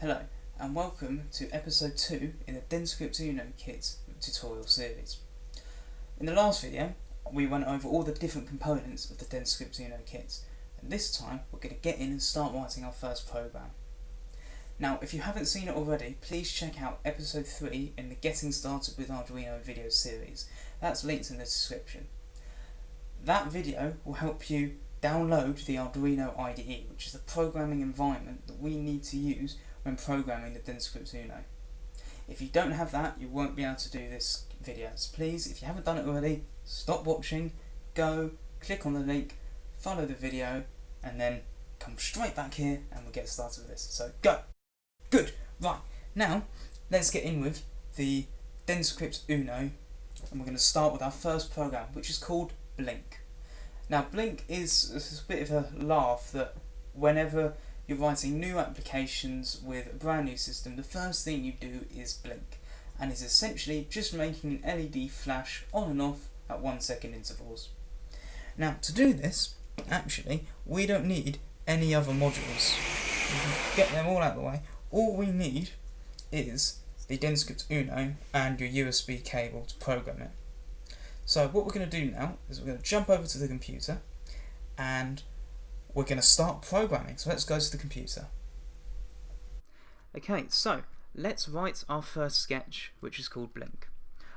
Hello and welcome to episode 2 in the DenScript Uno kit tutorial series. In the last video we went over all the different components of the DenScript Uno kit, and this time we're going to get in and start writing our first program. Now if you haven't seen it already, please check out episode 3 in the Getting Started with Arduino video series. That's linked in the description. That video will help you download the Arduino IDE, which is the programming environment that we need to use when programming the DenScript Uno. If you don't have that, you won't be able to do this video. So please, if you haven't done it already, stop watching, go, click on the link, follow the video, and then come straight back here and we'll get started with this. So go! Good! Right, now let's get in with the DenScript Uno, and we're going to start with our first program, which is called Blink. Now Blink is a bit of a laugh that whenever you're writing new applications with a brand new system, the first thing you do is blink, and is essentially just making an LED flash on and off at 1 second intervals. Now to do this, actually, we don't need any other modules. We can get them all out of the way. All we need is the DenScript Uno and your USB cable to program it. So what we're going to do now is we're going to jump over to the computer and we're going to start programming. So let's go to the computer. Okay, so let's write our first sketch, which is called Blink.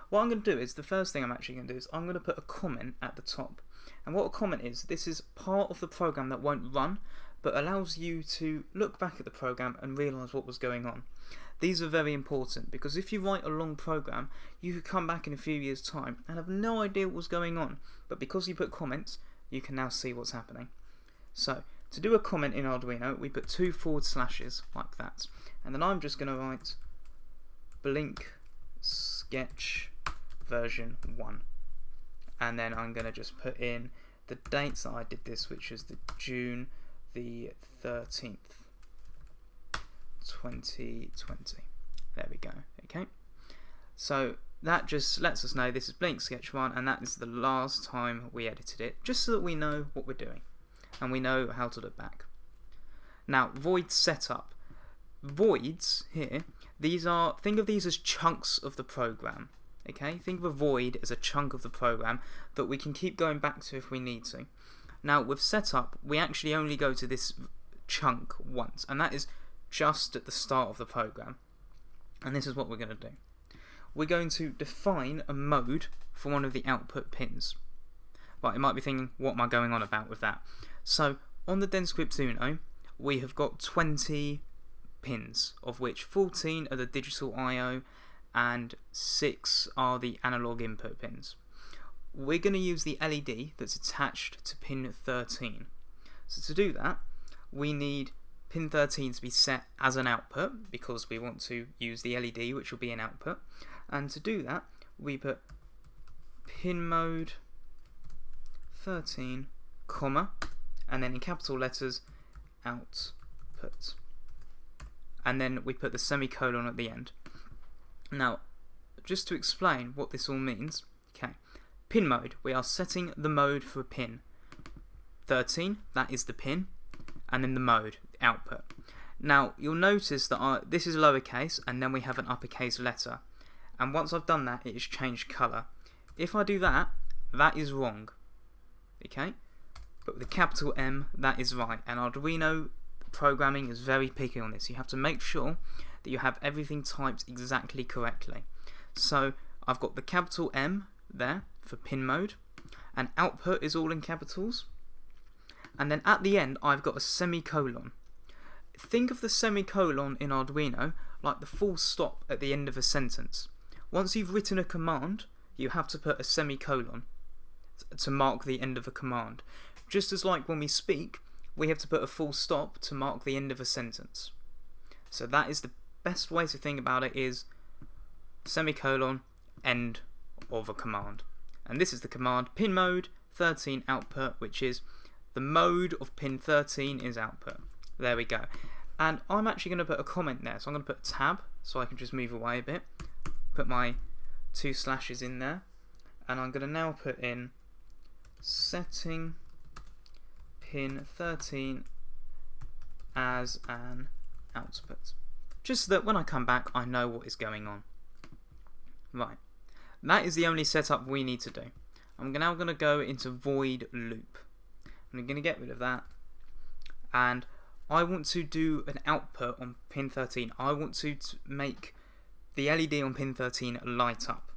What I'm going to do is, the first thing I'm actually going to do is I'm going to put a comment at the top. And what a comment is, this is part of the program that won't run, but allows you to look back at the program and realise what was going on. These are very important because if you write a long program, you could come back in a few years' time and have no idea what was going on. But because you put comments, you can now see what's happening. So, to do a comment in Arduino, we put 2 forward slashes like that. And then I'm just going to write Blink Sketch version 1. And then I'm going to just put in the dates that I did this, which is the June the 13th, 2020. There we go. Okay. So that just lets us know this is Blink Sketch 1, and that is the last time we edited it, just so that we know what we're doing and we know how to look back. Now, void setup. Voids here, think of these as chunks of the program. Okay, think of a void as a chunk of the program that we can keep going back to if we need to. Now with setup, we actually only go to this chunk once, and that is just at the start of the program. And this is what we're going to do. We're going to define a mode for one of the output pins. But you might be thinking, what am I going on about with that? So on the DenScript Uno, we have got 20 pins, of which 14 are the digital I/O and 6 are the analog input pins. We're going to use the LED that's attached to pin 13. So to do that, we need pin 13 to be set as an output because we want to use the LED, which will be an output. And to do that, we put pin mode 13, comma, and then in capital letters, output. And then we put the semicolon at the end. Now, just to explain what this all means, okay, pin mode, we are setting the mode for a pin. 13, that is the pin, and then the mode, the output. Now, you'll notice that this is lowercase, and then we have an uppercase letter. And once I've done that, it has changed colour. If I do that, that is wrong. Okay? But with a capital M, that is right. And Arduino programming is very picky on this. You have to make sure that you have everything typed exactly correctly. So I've got the capital M there for pin mode, and output is all in capitals, and then at the end I've got a semicolon. Think of the semicolon in Arduino like the full stop at the end of a sentence. Once you've written a command, you have to put a semicolon to mark the end of a command. Just as like when we speak, we have to put a full stop to mark the end of a sentence. So that is the best way to think about it, is semicolon, end of a command. And this is the command pin mode 13 output, which is the mode of pin 13 is output. There we go. And I'm actually going to put a comment there, so I'm going to put a tab so I can just move away a bit, put my 2 slashes in there, and I'm going to now put in setting pin 13 as an output. just so that when I come back I know what is going on. Right, that is the only setup we need to do. I'm now going to go into void loop. I'm going to get rid of that, and I want to do an output on pin 13. I want to make the LED on pin 13 light up.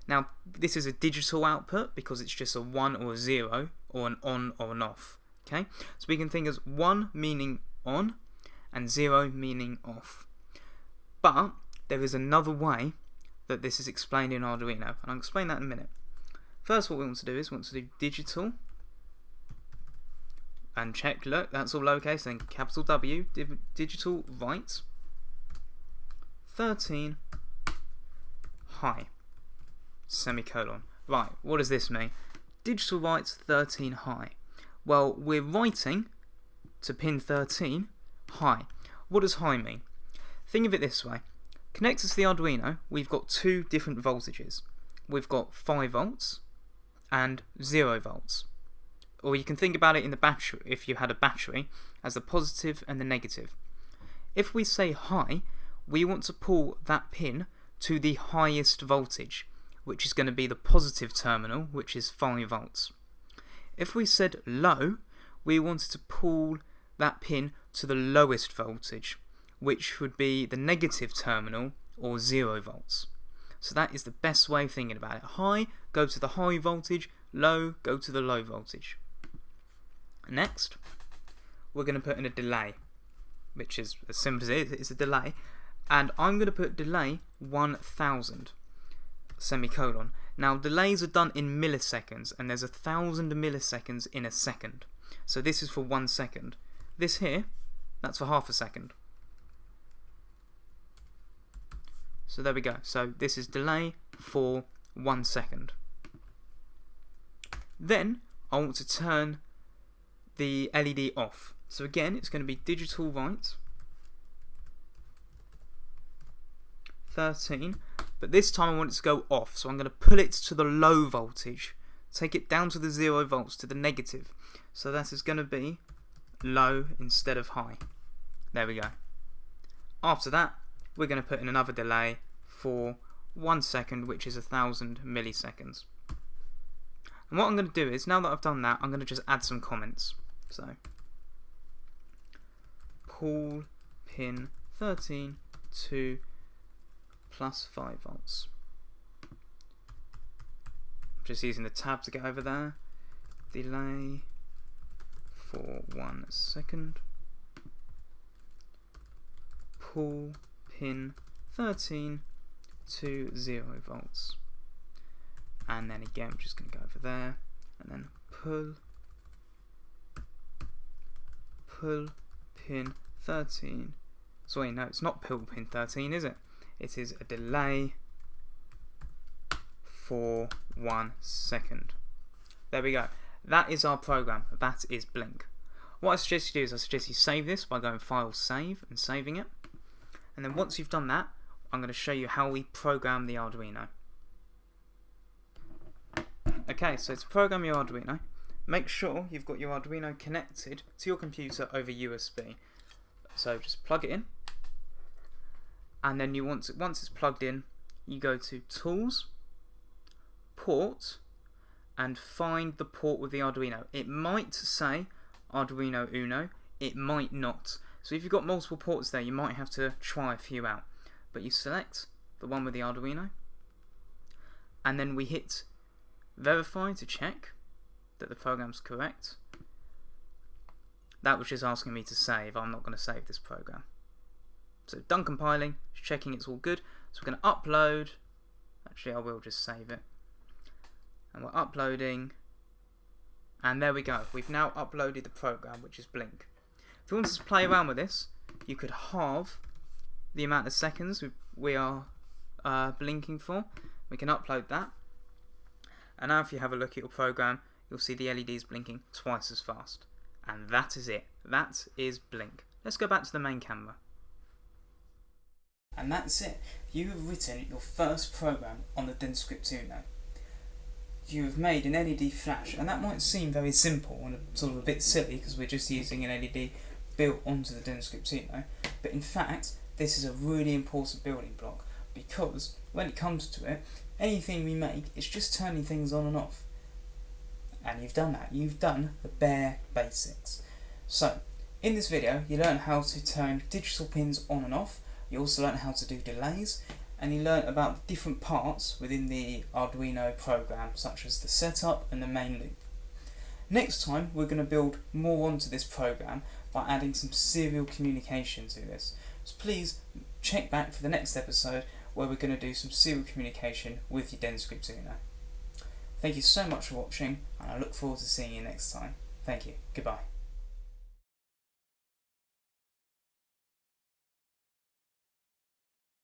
Now this is a digital output because it's just a 1 or a 0 or an on or an off. Okay, so we can think as 1 meaning on and 0 meaning off. But there is another way that this is explained in Arduino, and I'll explain that in a minute. First, what we want to do is do digital, and check, look, that's all lowercase, then capital W, digital write 13 high, semicolon. Right, what does this mean? Digital write 13 high. Well, we're writing to pin 13 high. What does high mean? Think of it this way. Connected to the Arduino, we've got two different voltages. We've got 5 volts and 0 volts. Or you can think about it in the battery, if you had a battery, as the positive and the negative. If we say high, we want to pull that pin to the highest voltage, which is going to be the positive terminal, which is 5 volts. If we said low, we wanted to pull that pin to the lowest voltage, which would be the negative terminal, or 0 volts. So that is the best way of thinking about it. High, go to the high voltage. Low, go to the low voltage. Next, we're going to put in a delay, which is as simple as it is. It's a delay. And I'm going to put delay 1000, semicolon. Now, delays are done in milliseconds, and there's 1000 milliseconds in a second. So this is for 1 second. This here, that's for half a second. So there we go. So this is delay for 1 second. Then I want to turn the LED off. So again, it's going to be digital write 13, but this time I want it to go off. So I'm going to pull it to the low voltage, take it down to the 0 volts, to the negative. So that is going to be low instead of high. There we go. After that, we're going to put in another delay for 1 second, which is 1000 milliseconds. And what I'm going to do is, now that I've done that, I'm going to just add some comments. So, pull pin 13 to plus 5 volts. I'm just using the tab to get over there. Delay for 1 second. Pull pin 13 to 0 volts. And then again, we're just going to go over there and then pull pin 13. So wait, no, it's not pull pin 13, is it? It is a delay for 1 second. There we go. That is our program. That is Blink. What I suggest you do is I suggest you save this by going File, Save, and saving it. And then once you've done that, I'm going to show you how we program the Arduino. Okay, so to program your Arduino, make sure you've got your Arduino connected to your computer over USB. So just plug it in, and then you want to, once it's plugged in, you go to Tools, Port, and find the port with the Arduino. It might say Arduino Uno, it might not. So if you've got multiple ports there, you might have to try a few out. But you select the one with the Arduino, and then we hit Verify to check that the program's correct. That was just asking me to save. I'm not going to save this program. So done compiling, checking it's all good. So we're going to upload. Actually, I will just save it. And we're uploading. And there we go. We've now uploaded the program, which is Blink. If you wanted to play around with this, you could halve the amount of seconds we are blinking for. We can upload that. And now if you have a look at your program, you'll see the LEDs blinking twice as fast. And that is it. That is Blink. Let's go back to the main camera. And that's it. You have written your first program on the DenScript Uno. You have made an LED flash, and that might seem very simple and sort of a bit silly because we're just using an LED built onto the DenScript Uno, but in fact this is a really important building block, because when it comes to it, anything we make is just turning things on and off. And you've done that. You've done the bare basics. So, in this video, you learn how to turn digital pins on and off. You also learn how to do delays, and you learn about the different parts within the Arduino program, such as the setup and the main loop. Next time, we're going to build more onto this program by adding some serial communication to this. So please check back for the next episode, where we're going to do some serial communication with your DenScript Uno. Thank you so much for watching, and I look forward to seeing you next time. Thank you. Goodbye.